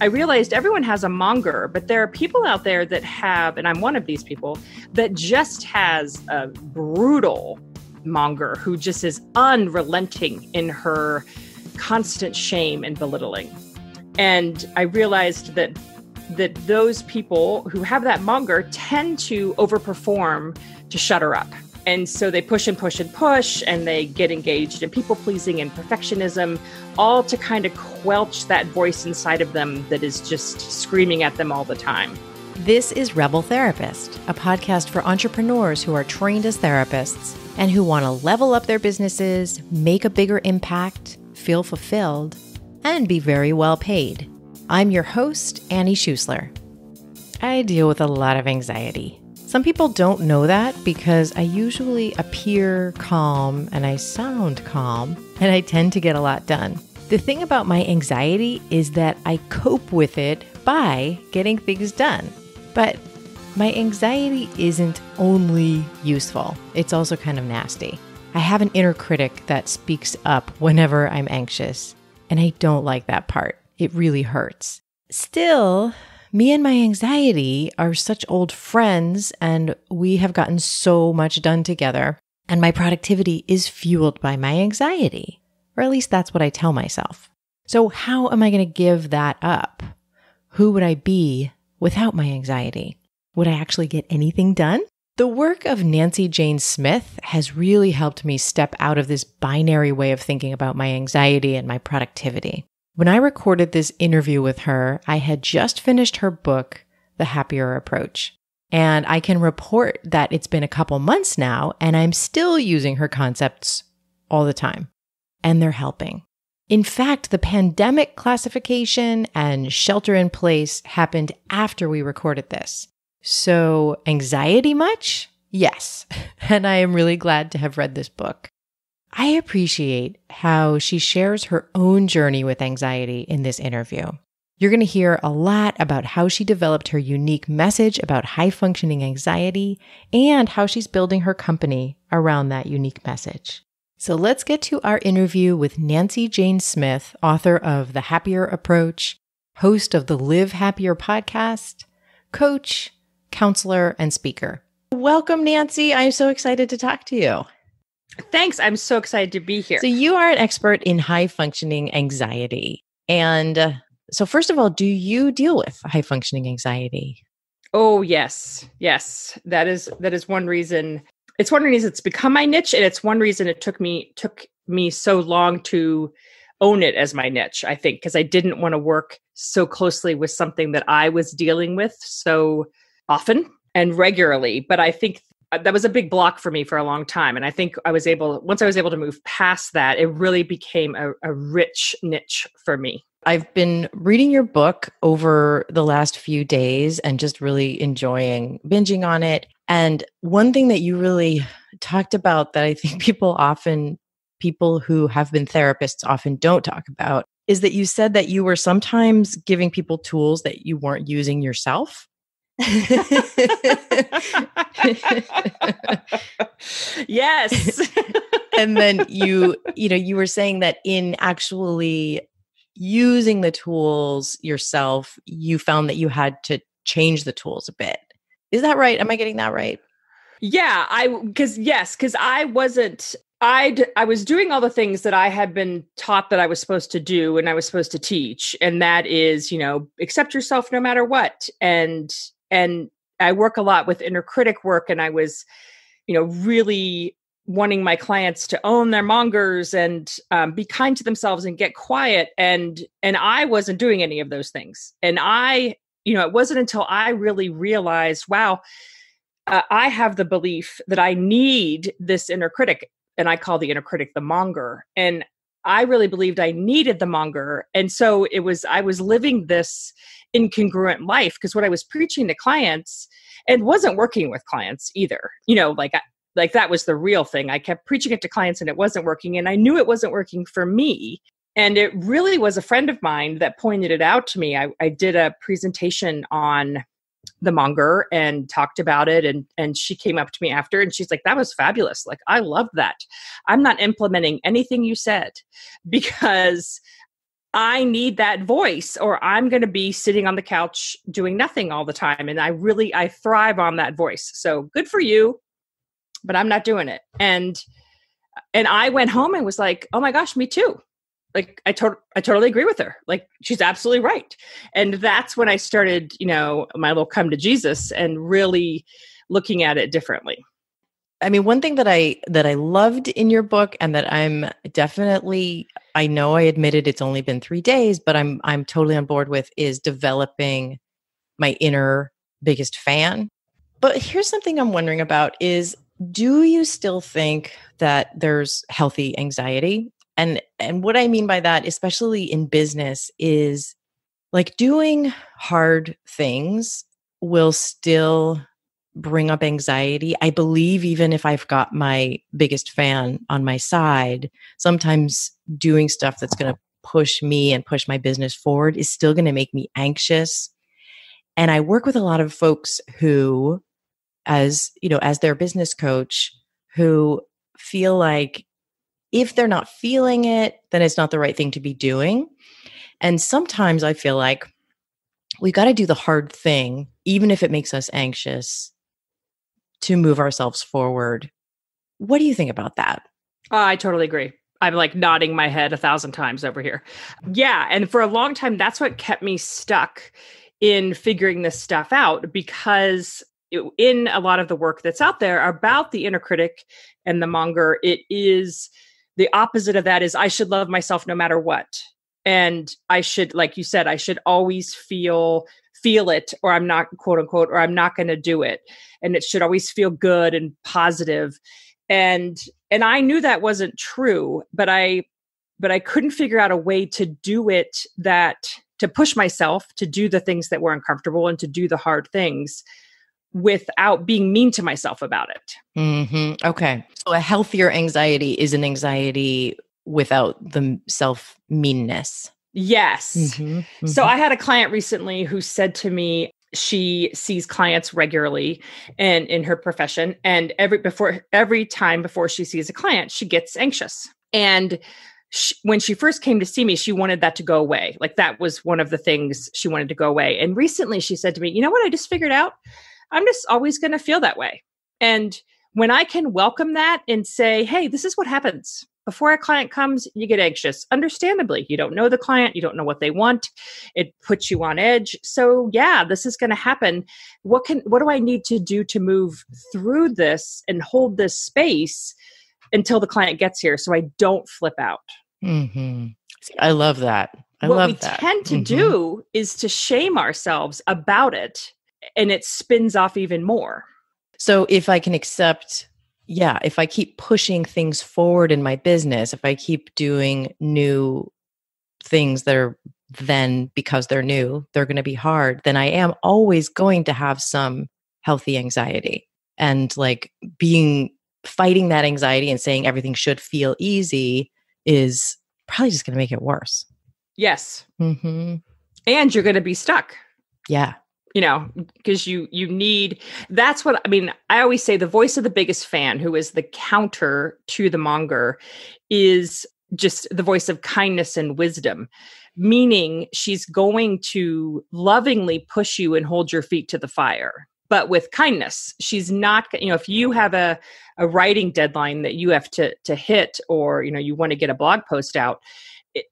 I realized everyone has a monger, but there are people out there that have, and I'm one of these people, that just has a brutal monger who just is unrelenting in her constant shame and belittling. And I realized that those people who have that monger tend to overperform to shut her up. And so they push and push and push, and they get engaged in people pleasing and perfectionism, all to kind of quelch that voice inside of them that is just screaming at them all the time. This is Rebel Therapist, a podcast for entrepreneurs who are trained as therapists and who want to level up their businesses, make a bigger impact, feel fulfilled, and be very well paid. I'm your host, Annie Schusler. I deal with a lot of anxiety. Some people don't know that because I usually appear calm and I sound calm and I tend to get a lot done. The thing about my anxiety is that I cope with it by getting things done. But my anxiety isn't only useful, it's also kind of nasty. I have an inner critic that speaks up whenever I'm anxious, and I don't like that part. It really hurts. Still, me and my anxiety are such old friends, and we have gotten so much done together, and my productivity is fueled by my anxiety, or at least that's what I tell myself. So how am I going to give that up? Who would I be without my anxiety? Would I actually get anything done? The work of Nancy Jane Smith has really helped me step out of this binary way of thinking about my anxiety and my productivity. When I recorded this interview with her, I had just finished her book, The Happier Approach. And I can report that it's been a couple months now, and I'm still using her concepts all the time. And they're helping. In fact, the pandemic classification and shelter in place happened after we recorded this. So, anxiety much? Yes. And I am really glad to have read this book. I appreciate how she shares her own journey with anxiety in this interview. You're going to hear a lot about how she developed her unique message about high-functioning anxiety and how she's building her company around that unique message. So let's get to our interview with Nancy Jane Smith, author of The Happier Approach, host of the Live Happier podcast, coach, counselor, and speaker. Welcome, Nancy. I'm so excited to talk to you. Thanks. I'm so excited to be here. So you are an expert in high-functioning anxiety. And so first of all, do you deal with high-functioning anxiety? Oh, yes. Yes. That is one reason. It's one reason it's become my niche. And it's one reason it took me so long to own it as my niche, I think, because I didn't want to work so closely with something that I was dealing with so often and regularly. But I think that was a big block for me for a long time. And I think once I was able to move past that, it really became a rich niche for me. I've been reading your book over the last few days and just really enjoying binging on it. And one thing that you really talked about that I think people who have been therapists often don't talk about is that you said that you were sometimes giving people tools that you weren't using yourself. Yes. And then you were saying that in actually using the tools yourself, you found that you had to change the tools a bit. Is that right? Am I getting that right? Yeah, because I was doing all the things that I had been taught that I was supposed to do and I was supposed to teach. And that is, accept yourself no matter what. And I work a lot with inner critic work, and I was, really wanting my clients to own their mongers and be kind to themselves and get quiet. And I wasn't doing any of those things. And it wasn't until I really realized, wow, I have the belief that I need this inner critic, and I call the inner critic the monger. And I really believed I needed the monger. And so I was living this incongruent life because what I was preaching to clients and wasn't working with clients either, like that was the real thing. I kept preaching it to clients and it wasn't working. And I knew it wasn't working for me. And it really was a friend of mine that pointed it out to me. I did a presentation on the monger and talked about it. And she came up to me after and she's like, that was fabulous. Like, I loved that. I'm not implementing anything you said because I need that voice, or I'm going to be sitting on the couch doing nothing all the time. And I thrive on that voice. So good for you, but I'm not doing it. And I went home and was like, oh my gosh, me too. Like I totally agree with her. Like she's absolutely right. And that's when I started, my little come to Jesus and really looking at it differently. I mean, one thing that I loved in your book, and that I'm definitely, I know I admitted it's only been 3 days, but I'm totally on board with, is developing my inner biggest fan. But here's something I'm wondering about is, do you still think that there's healthy anxiety? And what I mean by that, especially in business, is like doing hard things will still bring up anxiety. I believe even if I've got my biggest fan on my side, sometimes doing stuff that's going to push me and push my business forward is still going to make me anxious. And I work with a lot of folks who, as their business coach, who feel like if they're not feeling it, then it's not the right thing to be doing. And sometimes I feel like we got to do the hard thing, even if it makes us anxious, to move ourselves forward. What do you think about that? I totally agree. I'm like nodding my head 1,000 times over here. Yeah. And for a long time, that's what kept me stuck in figuring this stuff out, because in a lot of the work that's out there about the inner critic and the monger, it is the opposite of that. Is I should love myself no matter what. And I should, like you said, I should always feel it, or I'm not, quote unquote, or I'm not going to do it. And it should always feel good and positive. And I knew that wasn't true, but I couldn't figure out a way to do it, to push myself to do the things that were uncomfortable and to do the hard things without being mean to myself about it. Mm-hmm. Okay. So a healthier anxiety is an anxiety without the self-meanness. Yes. Mm-hmm. Mm-hmm. So I had a client recently who said to me, she sees clients regularly and in her profession, and every time before she sees a client, she gets anxious. And when she first came to see me, she wanted that to go away. Like that was one of the things she wanted to go away. And recently she said to me, you know what, I just figured out, I'm just always going to feel that way. And when I can welcome that and say, hey, this is what happens. Before a client comes, you get anxious. Understandably, you don't know the client. You don't know what they want. It puts you on edge. So yeah, this is going to happen. What do I need to do to move through this and hold this space until the client gets here so I don't flip out? Mm-hmm. I love that. What we tend to do is to shame ourselves about it, and it spins off even more. So if I can accept, if I keep pushing things forward in my business, if I keep doing new things that are then, because they're new, they're going to be hard, then I am always going to have some healthy anxiety. And like fighting that anxiety and saying everything should feel easy is probably just going to make it worse. Yes. Mm-hmm. And you're going to be stuck. Yeah. Because you need, that's what, I mean, I always say the voice of the biggest fan, who is the counter to the monger, is just the voice of kindness and wisdom, meaning she's going to lovingly push you and hold your feet to the fire, but with kindness. She's not, if you have a writing deadline that you have to hit, or, you want to get a blog post out,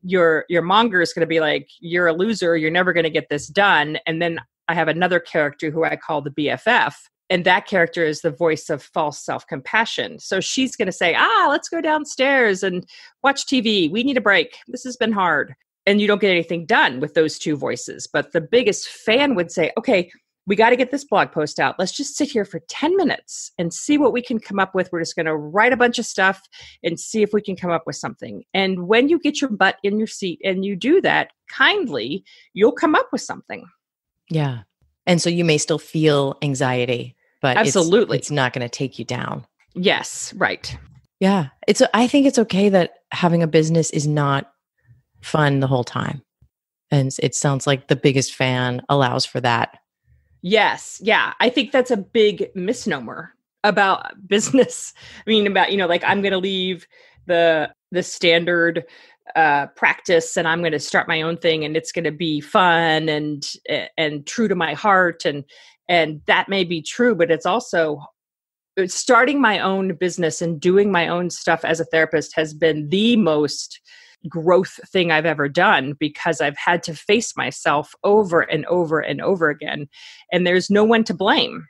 your monger is going to be like, you're a loser. You're never going to get this done. And then I have another character who I call the BFF, and that character is the voice of false self-compassion. So she's going to say, let's go downstairs and watch TV. We need a break. This has been hard. And you don't get anything done with those two voices. But the biggest fan would say, okay, we got to get this blog post out. Let's just sit here for 10 minutes and see what we can come up with. We're just going to write a bunch of stuff and see if we can come up with something. And when you get your butt in your seat and you do that kindly, you'll come up with something. Yeah. And so you may still feel anxiety, but absolutely, it's not going to take you down. Yes. Right. Yeah. I think it's okay that having a business is not fun the whole time. And it sounds like the biggest fan allows for that. Yes. Yeah. I think that's a big misnomer about business. I mean, about, like I'm going to leave the standard practice and I'm going to start my own thing and it's going to be fun and true to my heart. And that may be true, but it's also starting my own business and doing my own stuff as a therapist has been the most growth thing I've ever done, because I've had to face myself over and over and over again. And there's no one to blame.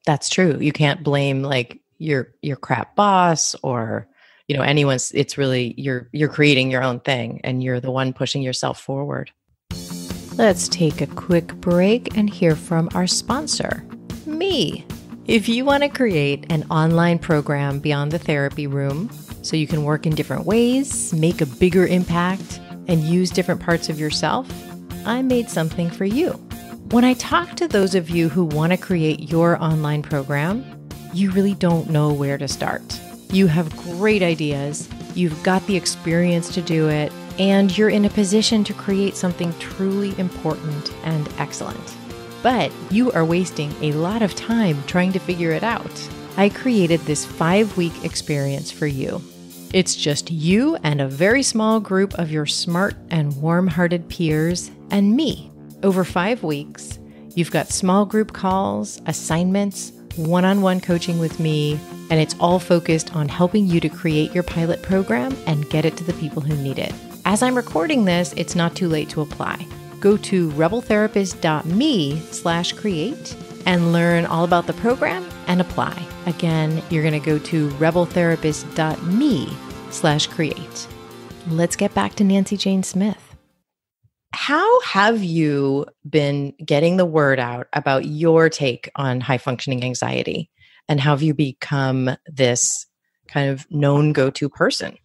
That's true. You can't blame like your crap boss or, anyone's. It's really you're creating your own thing and you're the one pushing yourself forward. Let's take a quick break and hear from our sponsor, me. If you want to create an online program beyond the therapy room so you can work in different ways, make a bigger impact, and use different parts of yourself, I made something for you. When I talk to those of you who want to create your online program, you really don't know where to start. You have great ideas, you've got the experience to do it, and you're in a position to create something truly important and excellent. But you are wasting a lot of time trying to figure it out. I created this 5-week experience for you. It's just you and a very small group of your smart and warm-hearted peers and me. Over 5 weeks, you've got small group calls, assignments, one-on-one coaching with me, and it's all focused on helping you to create your pilot program and get it to the people who need it. As I'm recording this, it's not too late to apply. Go to rebeltherapist.me/create and learn all about the program and apply. Again, you're going to go to rebeltherapist.me/create. Let's get back to Nancy Jane Smith. How have you been getting the word out about your take on high functioning anxiety? And how have you become this kind of known go-to person?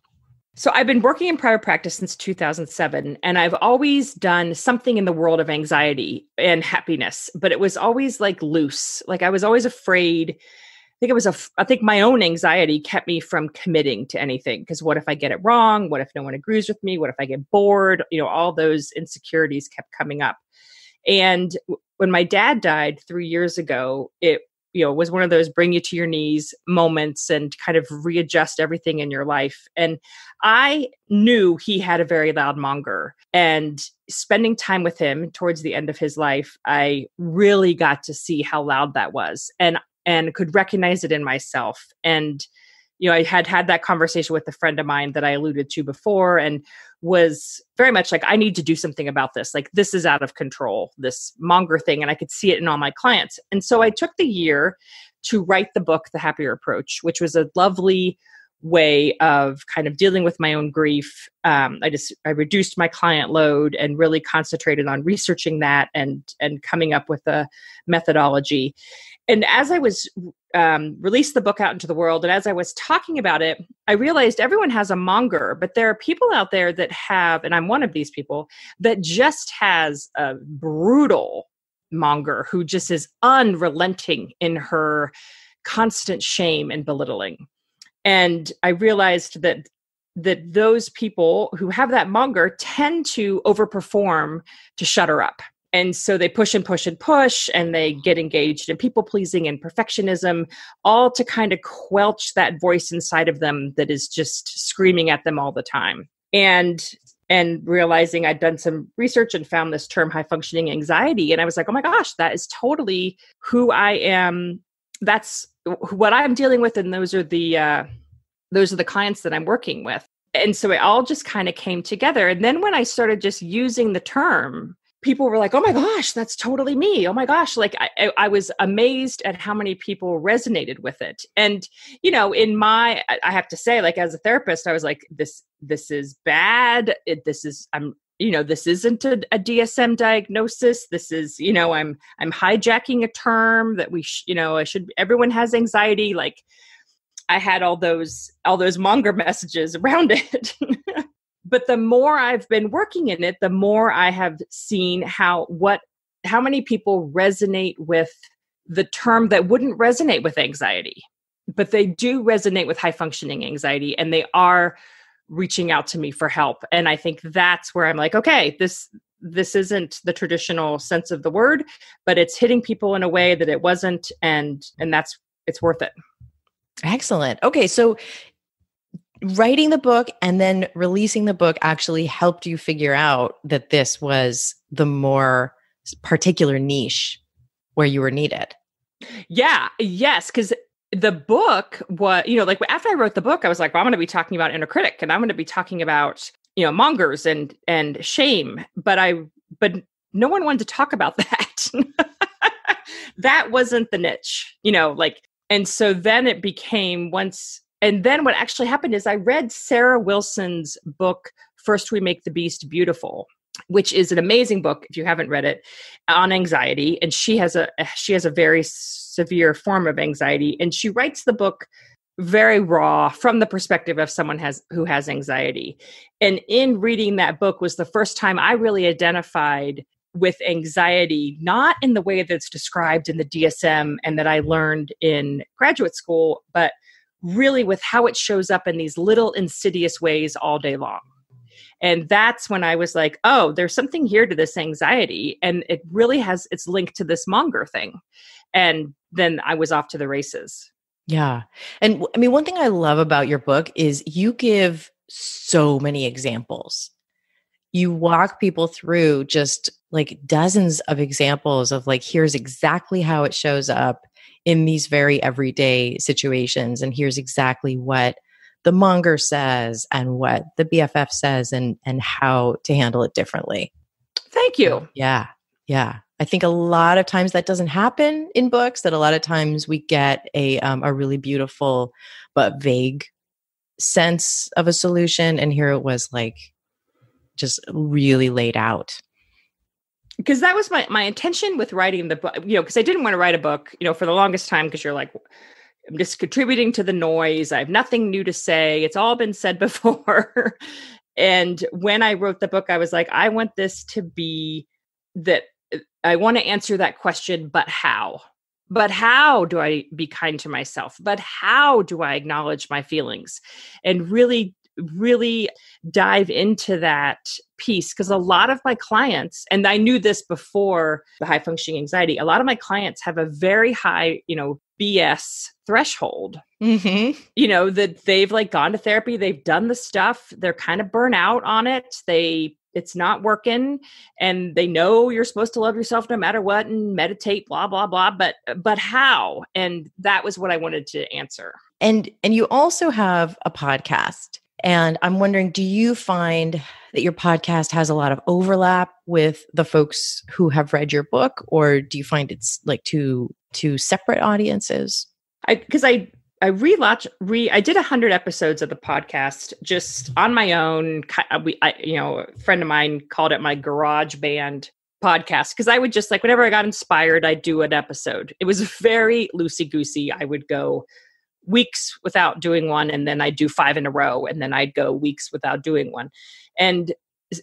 So I've been working in private practice since 2007, and I've always done something in the world of anxiety and happiness, but it was always like loose. Like I was always afraid. I think my own anxiety kept me from committing to anything. Because what if I get it wrong? What if no one agrees with me? What if I get bored? All those insecurities kept coming up. And when my dad died 3 years ago, it was one of those bring you to your knees moments and kind of readjust everything in your life. And I knew he had a very loud monger, and spending time with him towards the end of his life, I really got to see how loud that was and could recognize it in myself. And, I had that conversation with a friend of mine that I alluded to before and was very much like, I need to do something about this. Like, this is out of control, this monger thing. And I could see it in all my clients. And so I took the year to write the book, The Happier Approach, which was a lovely way of kind of dealing with my own grief. I reduced my client load and really concentrated on researching that and coming up with a methodology. And as I was released the book out into the world, and as I was talking about it, I realized everyone has a monger, but there are people out there that have, and I'm one of these people, that just has a brutal monger who just is unrelenting in her constant shame and belittling. And I realized that those people who have that monger tend to overperform to shut her up. And so they push and push and push, and they get engaged in people pleasing and perfectionism, all to kind of quelch that voice inside of them that is just screaming at them all the time. And realizing I'd done some research and found this term high functioning anxiety. And I was like, oh my gosh, that is totally who I am. That's what I'm dealing with. And those are the clients that I'm working with. And so it all just kind of came together. And then when I started just using the term, people were like, oh my gosh, that's totally me. Oh my gosh. Like I was amazed at how many people resonated with it. And, I have to say, like, as a therapist, I was like, this is bad. This isn't a DSM diagnosis. This is, I'm hijacking a term that everyone has anxiety. Like I had all those monger messages around it. But the more I've been working in it, the more I have seen how many people resonate with the term that wouldn't resonate with anxiety, but they do resonate with high functioning anxiety, and they are reaching out to me for help. And I think that's where I'm like, okay, this isn't the traditional sense of the word, but it's hitting people in a way that it wasn't. And it's worth it. Excellent. Okay. So writing the book and then releasing the book actually helped you figure out that this was the more particular niche where you were needed. Yeah. Yes. Because the book was, like after I wrote the book, I was like, well, I'm going to be talking about inner critic, and I'm going to be talking about, mongers and shame. But no one wanted to talk about that. That wasn't the niche, and so then it became and then what actually happened is I read Sarah Wilson's book, First We Make the Beast Beautiful, which is an amazing book if you haven't read it, on anxiety. And she has a very severe form of anxiety, and she writes the book very raw from the perspective of someone who has anxiety. And in reading that book was the first time I really identified with anxiety, not in the way that's described in the DSM and that I learned in graduate school, but really with how it shows up in these little insidious ways all day long. And that's when I was like, oh, there's something here to this anxiety. And it really it's linked to this monger thing. And then I was off to the races. Yeah. And I mean, one thing I love about your book is you give so many examples. You walk people through just like dozens of examples of like, here's exactly how it shows up in these very everyday situations. And here's exactly what the monger says and what the BFF says and how to handle it differently. Thank you. Yeah. Yeah. I think a lot of times that doesn't happen in books, that a lot of times we get a really beautiful but vague sense of a solution. And here it was like just really laid out. Because that was my intention with writing the book, because I didn't want to write a book, for the longest time, because you're like, I'm just contributing to the noise. I have nothing new to say. It's all been said before. And when I wrote the book, I was like, I want this to be that I want to answer that question, but how? But how do I be kind to myself? But how do I acknowledge my feelings? And really, really dive into that piece, because a lot of my clients, and I knew this before the high functioning anxiety, a lot of my clients have a very high, BS threshold, that they've like gone to therapy, they've done the stuff, they're kind of burnt out on it. It's not working, and they know you're supposed to love yourself no matter what and meditate, blah, blah, blah. But how? And that was what I wanted to answer. And you also have a podcast. And I'm wondering, do you find that your podcast has a lot of overlap with the folks who have read your book, or do you find it's like two separate audiences? I did 100 episodes of the podcast just on my own. A friend of mine called it my garage band podcast, because I would just like, whenever I got inspired, I'd do an episode. It was very loosey-goosey. I would go weeks without doing one, and then I'd do 5 in a row, and then I'd go weeks without doing one. And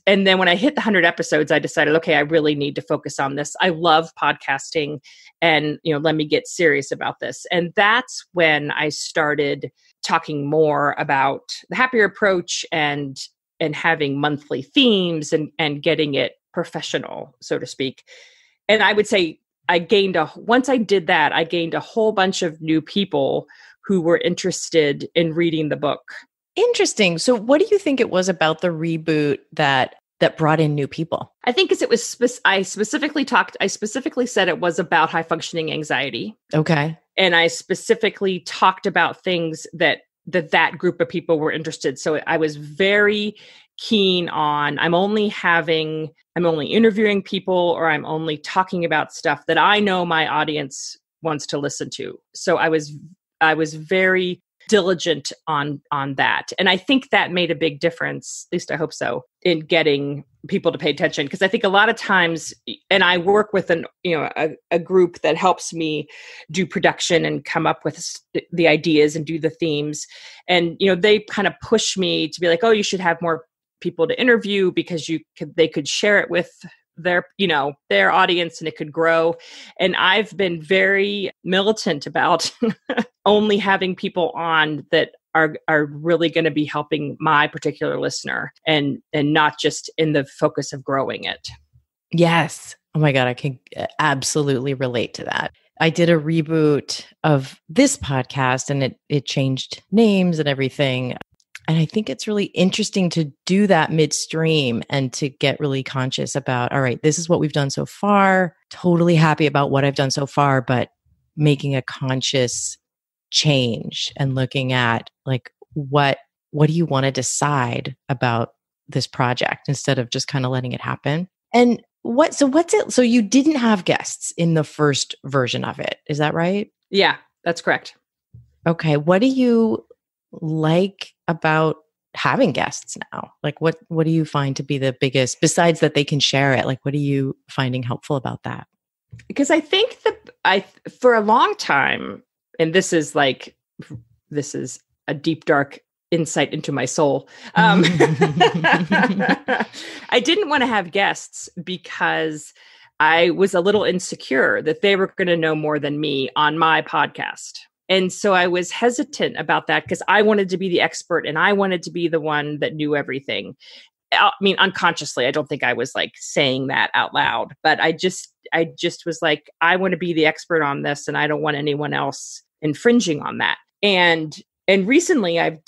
then when I hit the 100 episodes, I decided, okay, I really need to focus on this. I love podcasting, and let me get serious about this. And that's when I started talking more about the happier approach and having monthly themes and getting it professional, so to speak. And I would say once I did that, I gained a whole bunch of new people who were interested in reading the book. Interesting. So what do you think it was about the reboot that brought in new people? I think because it was, I specifically said it was about high functioning anxiety. Okay. And I specifically talked about things that group of people were interested. So I was very keen on, I'm only interviewing people, or I'm only talking about stuff that I know my audience wants to listen to. So I was very diligent on that. And I think that made a big difference, at least I hope so, in getting people to pay attention. Because I think a lot of times, and I work with a group that helps me do production and come up with the ideas and do the themes. And, they kind of push me to be like, oh, you should have more people to interview, because they could share it with their audience, and it could grow. And I've been very militant about only having people on that are really going to be helping my particular listener, and not just in the focus of growing it. Yes. Oh my God, I can absolutely relate to that. I did a reboot of this podcast, and it changed names and everything. And I think it's really interesting to do that midstream and to get really conscious about, all right, this is what we've done so far. Totally happy about what I've done so far, but making a conscious change and looking at like, what do you want to decide about this project instead of just kind of letting it happen? And what's it? So you didn't have guests in the first version of it. Is that right? Yeah, that's correct. Okay. What do you like about having guests now? Like what do you find to be the biggest, besides that they can share it? Like what are you finding helpful about that? Because I think for a long time, and this is a deep, dark insight into my soul. I didn't want to have guests because I was a little insecure that they were going to know more than me on my podcast. And so I was hesitant about that because I wanted to be the expert and I wanted to be the one that knew everything. I mean, unconsciously, I don't think I was like saying that out loud, but I just was like, I want to be the expert on this and I don't want anyone else infringing on that. And recently I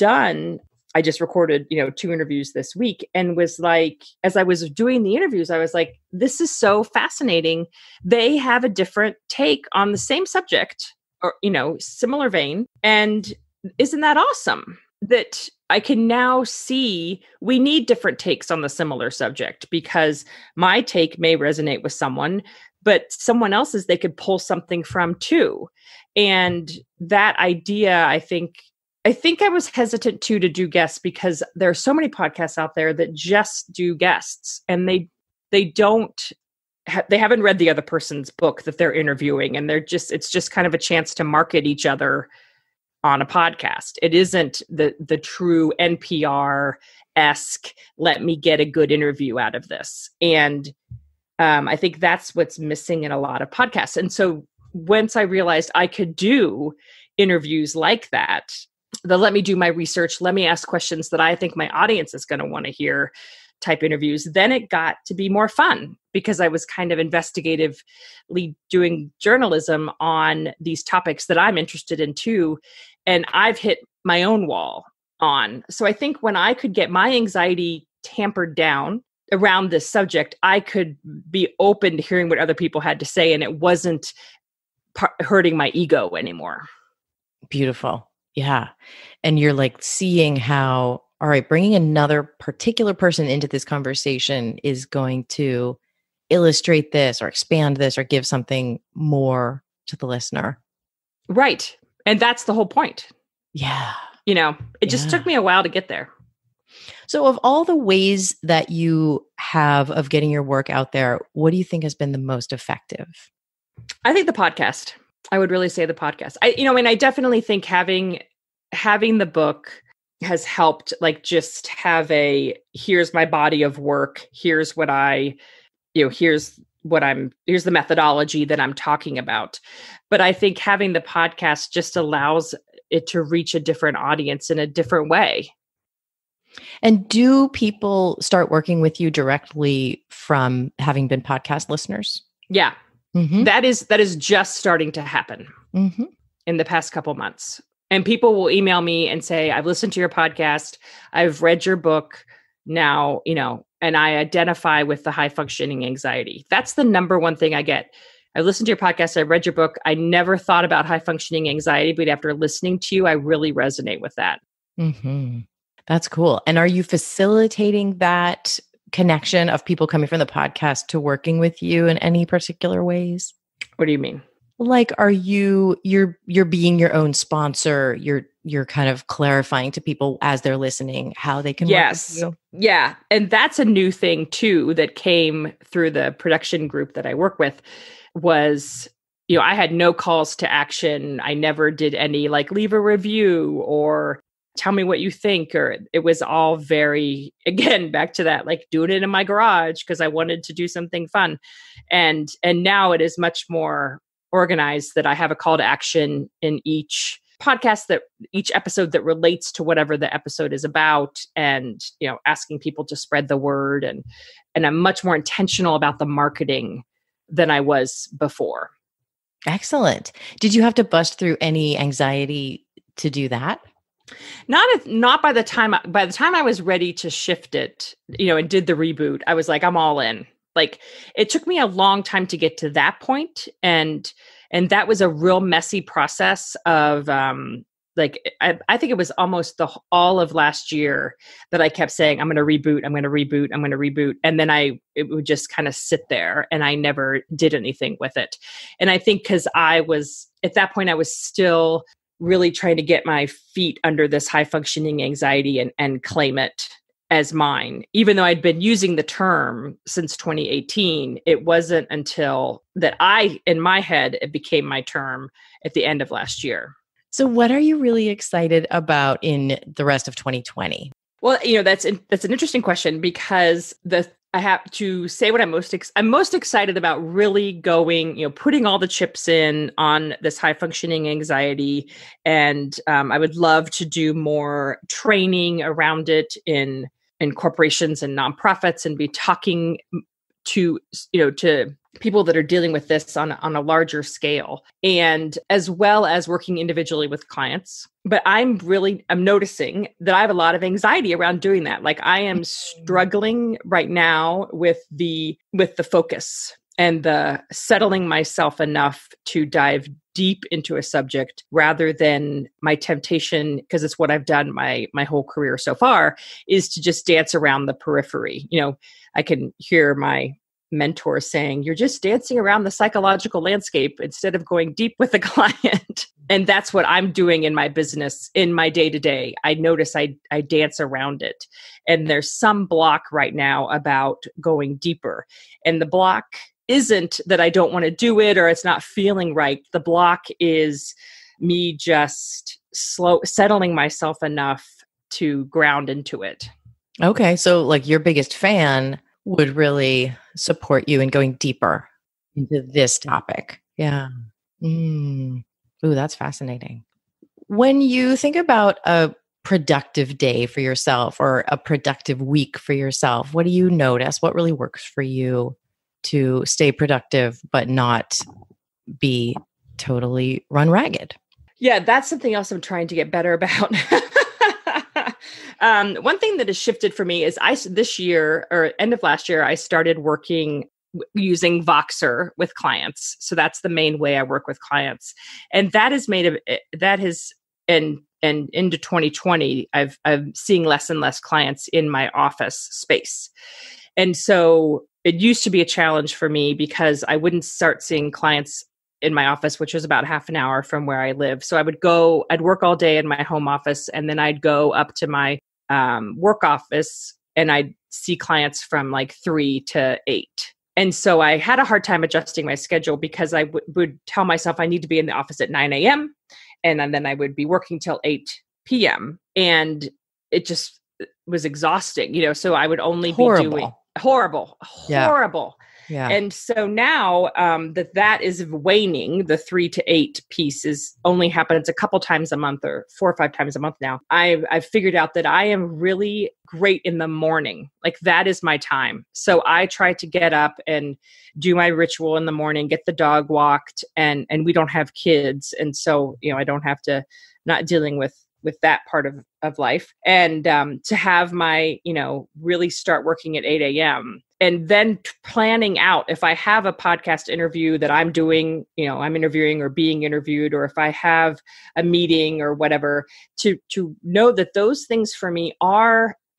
just recorded, 2 interviews this week and was like, as I was doing the interviews, I was like, this is so fascinating. They have a different take on the same subject or, similar vein. And isn't that awesome that I can now see we need different takes on the similar subject because my take may resonate with someone, but someone else's they could pull something from too. And that idea, I think I was hesitant to do guests because there are so many podcasts out there that just do guests and they haven't read the other person's book that they're interviewing. And it's just kind of a chance to market each other on a podcast. It isn't the true NPR-esque, let me get a good interview out of this. And I think that's what's missing in a lot of podcasts. And so once I realized I could do interviews like that, let me do my research, let me ask questions that I think my audience is going to want to hear type interviews, then it got to be more fun because I was kind of investigatively doing journalism on these topics that I'm interested in too. And I've hit my own wall on. So I think when I could get my anxiety tampered down around this subject, I could be open to hearing what other people had to say. And it wasn't hurting my ego anymore. Beautiful. Yeah. And you're like seeing how, all right, bringing another particular person into this conversation is going to illustrate this or expand this or give something more to the listener. Right. And that's the whole point. Yeah. It just took me a while to get there. So of all the ways that you have of getting your work out there, what do you think has been the most effective? I think the podcast. I would really say the podcast. I definitely think having the book has helped, like just have here's my body of work. Here's what here's the methodology that I'm talking about. But I think having the podcast just allows it to reach a different audience in a different way. And do people start working with you directly from having been podcast listeners? Yeah. Mm-hmm. That is just starting to happen in the past couple months. And people will email me and say, I've listened to your podcast. I've read your book now, and I identify with the high functioning anxiety. That's the number one thing I get. I listened to your podcast. I read your book. I never thought about high functioning anxiety, but after listening to you, I really resonate with that. Mm-hmm. That's cool. And are you facilitating that connection of people coming from the podcast to working with you in any particular ways? What do you mean? Like, are you're being your own sponsor? You're kind of clarifying to people as they're listening how they can work with you? Yeah. And that's a new thing too that came through the production group that I work with was, I had no calls to action. I never did any like leave a review or tell me what you think, or it was all very, again, back to that, like doing it in my garage because I wanted to do something fun. And now it is much more organized that I have a call to action in each podcast, that each episode that relates to whatever the episode is about, and, asking people to spread the word. And I'm much more intentional about the marketing than I was before. Excellent. Did you have to bust through any anxiety to do that? Not by the time I was ready to shift it, and did the reboot, I was like, I'm all in. Like, it took me a long time to get to that point, and that was a real messy process of I think it was almost all of last year that I kept saying, I'm going to reboot, I'm going to reboot, I'm going to reboot. And then it would just kind of sit there and I never did anything with it. And I think because at that point, I was still really trying to get my feet under this high functioning anxiety and claim it as mine. Even though I'd been using the term since 2018, it wasn't until that in my head, it became my term at the end of last year. So what are you really excited about in the rest of 2020? Well, that's an interesting question, because I have to say what I'm most excited about, really going, putting all the chips in on this high functioning anxiety. And I would love to do more training around it in corporations and nonprofits, and be talking to people that are dealing with this on a larger scale, and as well as working individually with clients. But I'm noticing that I have a lot of anxiety around doing that. Like, I am struggling right now with the focus and the settling myself enough to dive deep into a subject, rather than my temptation, because it's what I've done my whole career so far, is to just dance around the periphery. I can hear my mentor saying, you're just dancing around the psychological landscape instead of going deep with the client. And that's what I'm doing in my business, in my day to day. I notice I dance around it. And there's some block right now about going deeper. And the block isn't that I don't want to do it or it's not feeling right. The block is me just settling myself enough to ground into it. Okay. So like, your biggest fan would really support you in going deeper into this topic. Yeah. Ooh, that's fascinating. When you think about a productive day for yourself or a productive week for yourself, what do you notice? What really works for you to stay productive but not be totally run ragged? Yeah, that's something else I'm trying to get better about. One thing that has shifted for me is this year, or end of last year, I started working using Voxer with clients. So that's the main way I work with clients. And and into 2020, I'm seeing less and less clients in my office space. And so it used to be a challenge for me, because I wouldn't start seeing clients in my office, which was about half an hour from where I live. So I'd work all day in my home office, and then I'd go up to my work office, and I'd see clients from like 3 to 8. And so I had a hard time adjusting my schedule, because I would tell myself I need to be in the office at 9 a.m. And then I would be working till 8 p.m. And it just was exhausting, so I would only be doing horrible. Yeah. And so now that is waning, the 3 to 8 piece only happens a couple times a month, or 4 or 5 times a month now. I've figured out that I am really great in the morning. Like, that is my time. So I try to get up and do my ritual in the morning, get the dog walked, and we don't have kids. And so, I don't have to, not dealing with that part of life, and to have my, really start working at 8 a.m. and then planning out, if I have a podcast interview that I'm doing, I'm interviewing or being interviewed, or if I have a meeting or whatever, to know that those things for me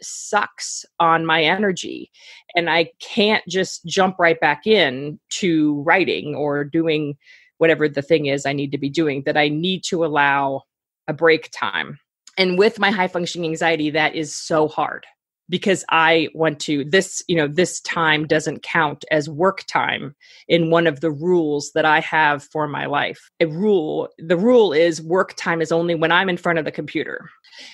sucks on my energy. And I can't just jump right back in to writing or doing whatever the thing is I need to be doing, that I need to allow a break time. And with my high functioning anxiety, that is so hard, because I want to, this time doesn't count as work time in one of the rules that I have for my life. The rule is work time is only when I'm in front of the computer.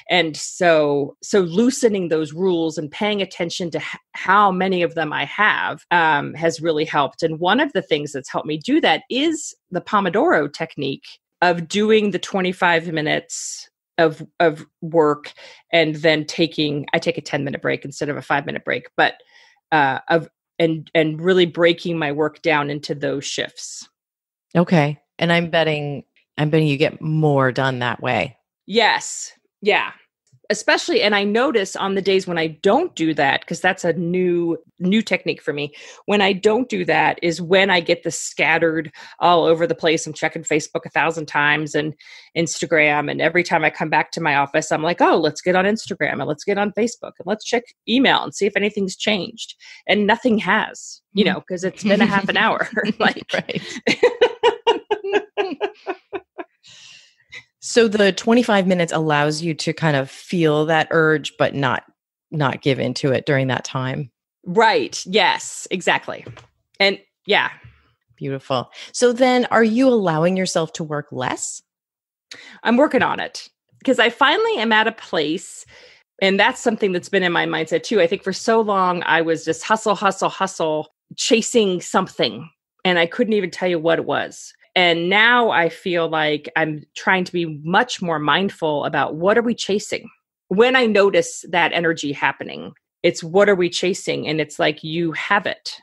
And so loosening those rules and paying attention to how many of them I have has really helped. And one of the things that's helped me do that is the Pomodoro technique of doing the 25 minutes of work, and then I take a 10-minute break instead of a 5-minute break, but and really breaking my work down into those shifts. Okay. And I'm betting you get more done that way. Yes. Yeah. Especially, and I notice on the days when I don't do that, because that's a new technique for me. When I don't do that is when I get the scattered all over the place. I'm checking Facebook 1,000 times and Instagram. And every time I come back to my office, I'm like, oh, let's get on Instagram and let's get on Facebook and let's check email and see if anything's changed. And nothing has, because it's been a half an hour. Like, right. So the 25 minutes allows you to kind of feel that urge, but not give into it during that time. Right. Yes, exactly. And yeah. Beautiful. So then are you allowing yourself to work less? I'm working on it because I finally am at a place, and that's something that's been in my mindset too. I think for so long I was just hustle, chasing something, and I couldn't even tell you what it was. And now I feel like I'm trying to be much more mindful about what are we chasing? When I notice that energy happening, it's what are we chasing? And it's like, you have it.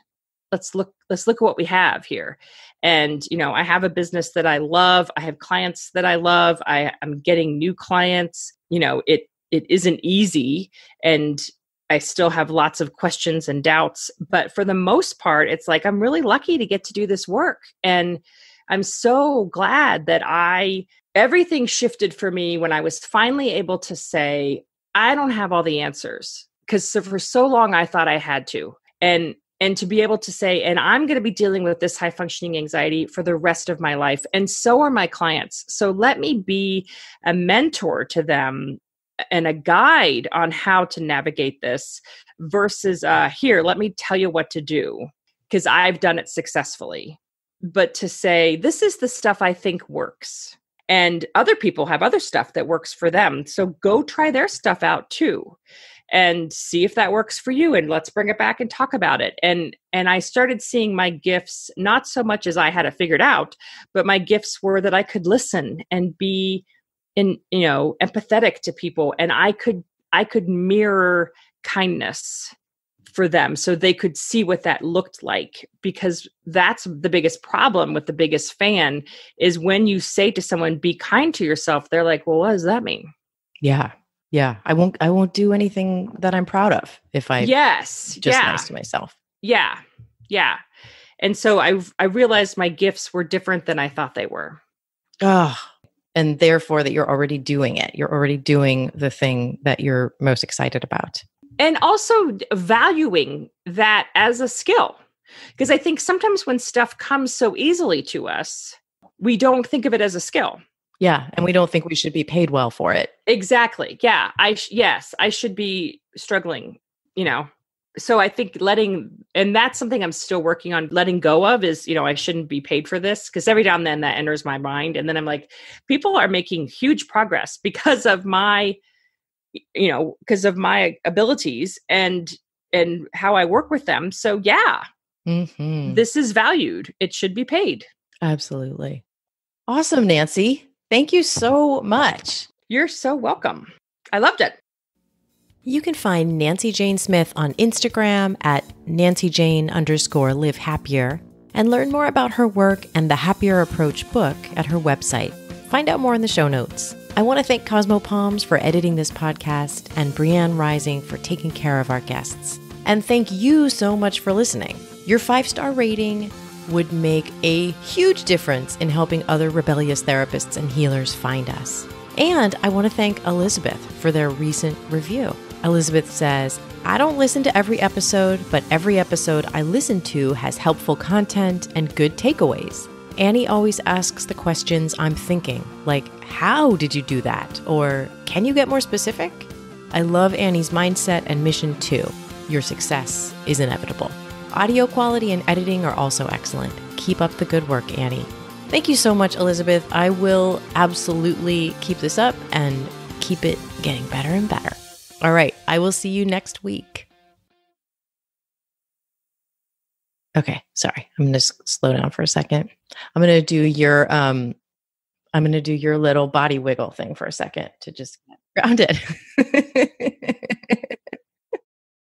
Let's look at what we have here. And, I have a business that I love. I have clients that I love. I'm getting new clients. It isn't easy. And I still have lots of questions and doubts. But for the most part, it's like, I'm really lucky to get to do this work. And I'm so glad that everything shifted for me when I was finally able to say, I don't have all the answers, because for so long I thought I had to. And to be able to say, and I'm going to be dealing with this high functioning anxiety for the rest of my life. And so are my clients. So let me be a mentor to them and a guide on how to navigate this versus here, let me tell you what to do, because I've done it successfully. But to say, this is the stuff I think works. And other people have other stuff that works for them. So go try their stuff out too and see if that works for you. And let's bring it back and talk about it. And I started seeing my gifts, not so much as I had it figured out, but my gifts were that I could listen and be empathetic to people. And I could mirror kindness for them so they could see what that looked like, because that's the biggest problem with the biggest fan is when you say to someone, be kind to yourself, they're like, well, what does that mean? Yeah. I won't do anything that I'm proud of if I nice to myself. Yeah. And so I realized my gifts were different than I thought they were. And therefore that you're already doing it. You're already doing the thing that you're most excited about. And also valuing that as a skill. Because I think sometimes when stuff comes so easily to us, we don't think of it as a skill. Yeah. And we don't think we should be paid well for it. Exactly. Yeah. I should be struggling, So I think and that's something I'm still working on letting go of is, I shouldn't be paid for this, because every now and then that enters my mind. And then I'm like, people are making huge progress because of my abilities and how I work with them. So yeah, This is valued. It should be paid. Absolutely. Awesome, Nancy. Thank you so much. You're so welcome. I loved it. You can find Nancy Jane Smith on Instagram at NancyJane_livehappier and learn more about her work and the Happier Approach book at her website. Find out more in the show notes. I want to thank Cosmo Palms for editing this podcast and Brianne Rising for taking care of our guests. And thank you so much for listening. Your 5-star rating would make a huge difference in helping other rebellious therapists and healers find us. And I want to thank Elizabeth for their recent review. Elizabeth says, I don't listen to every episode, but every episode I listen to has helpful content and good takeaways. Annie always asks the questions I'm thinking, like, how did you do that? Or can you get more specific? I love Annie's mindset and mission too. Your success is inevitable. Audio quality and editing are also excellent. Keep up the good work, Annie. Thank you so much, Elizabeth. I will absolutely keep this up and keep it getting better and better. All right, I will see you next week. Okay, sorry. I'm going to slow down for a second. I'm going to do your little body wiggle thing for a second to just get grounded.